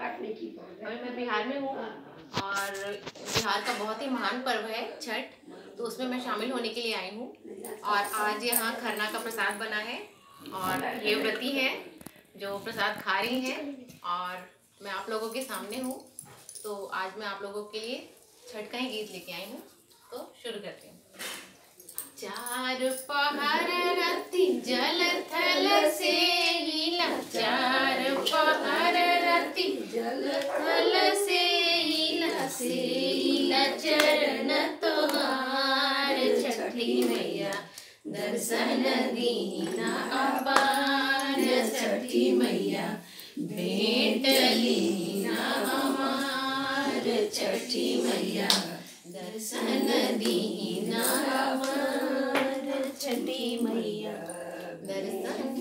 अभी मैं बिहार में हूँ और बिहार का बहुत ही महान पर्व है छठ, तो उसमें मैं शामिल होने के लिए आई हूँ। और आज यहाँ खरना का प्रसाद बना है और ये व्रती हैं जो प्रसाद खा रही हैं और मैं आप लोगों के सामने हूँ। तो आज मैं आप लोगों के लिए छठ का ही गीत लेके आई हूँ, तो शुरू करते हैं। चार पहर रति जल थल सेइला, चार पहर रति जल थल सेइला, सेइला चरण तोहार छठी मैया दर्शन दीना अपार, छठी मैया भेंट लीना हमार, छठी मैया दर्शन दीना अपार, छठी मैया दर्शन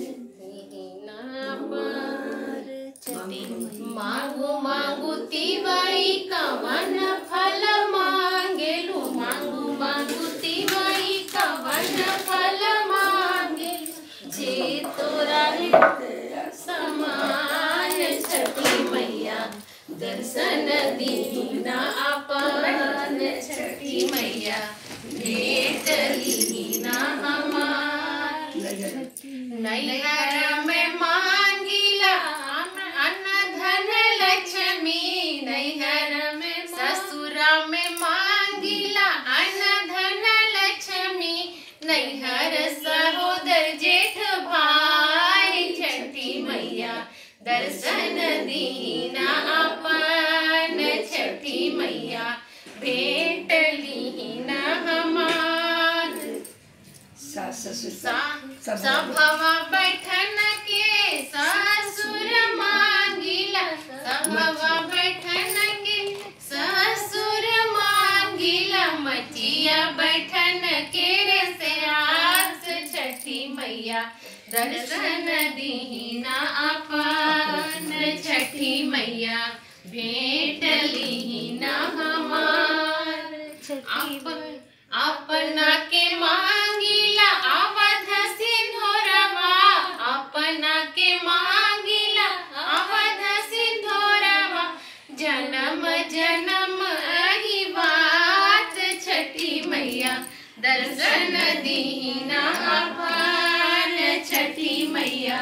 दीना अपार, छठी मांगू मांगू तिवाई कवन फल मांगेलू, मांगू मांगू तिवाई कवन फल मांगेलू, जे तोरा समान छठी मैया दर्शन दीना अपार, छठी मैया भेंट लीना हमार। नैहर में मांगिला अन्न धन लक्ष्मी, नैहर में ससुरा में मांगिला अन्न धन लक्ष्मी, नैहर सहोदर जेठ भाई छठी मैया दर्शन दीना अपार, छठी मैया भेंट लीना हमार। सभवा बैठन के ससुर मांगिला, सभवा बैठन के ससुर मांगिला, मचिया बैठन के रसयास छठी मैया दर्शन दीना अपार, छठी मैया भेंट लीना हमार। अपना के मांगिला अवध सिंधोरवा, अपना के मांगिला अवध सिंधोरवा, जन्म जन्म अहि बात छठी मैया दर्शन दीना अपार, छठी मैया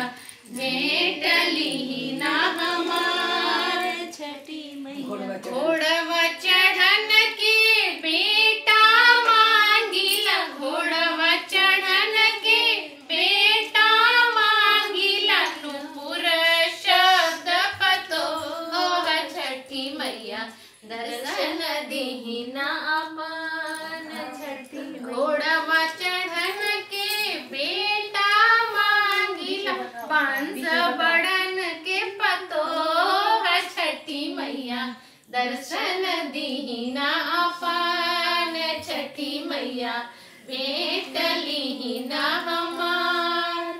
भेंट लीना हमार, छठी मैया घोड़वा चढ़न के बेटा मांगिला, घोड़वा चढ़न के बेटा मांगिला, नुपुर शब्द पतो छठी मैया दर्शन दीना अपार, छठी घोड़वा चढ़न के बेटा मांगिला, पांच बड़न के पतो छठी मैया दर्शन दीना अपार, छठी मैया भेंट लीना हमार।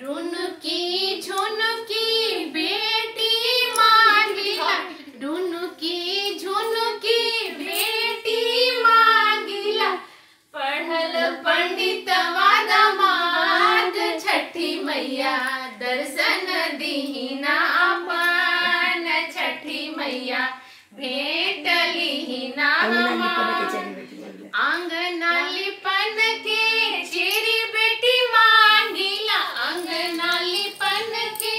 रुनकी झुनकी बेटी मांगिला, रुनकी झुनकी बेटी मांगिला, पढ़ल पंडितवा दामाद छठी मैया दर्शन दीना अपार, छठी मैया भेंट लीना हमार। आंगना लिपन के चेरी बेटी मांगिला, आंगना लिपन के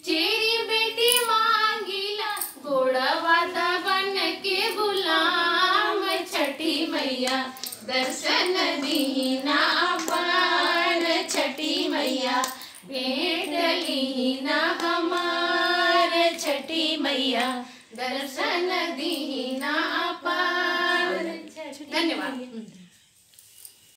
चेरी बेटी मांगिला, गोड़वा दबन के गुलाम छठी मैया दर्शन दीना अपार, छठी मैया भेंट लीना हमार, छठी मैया दर्शन दीना अपार। धन्यवाद।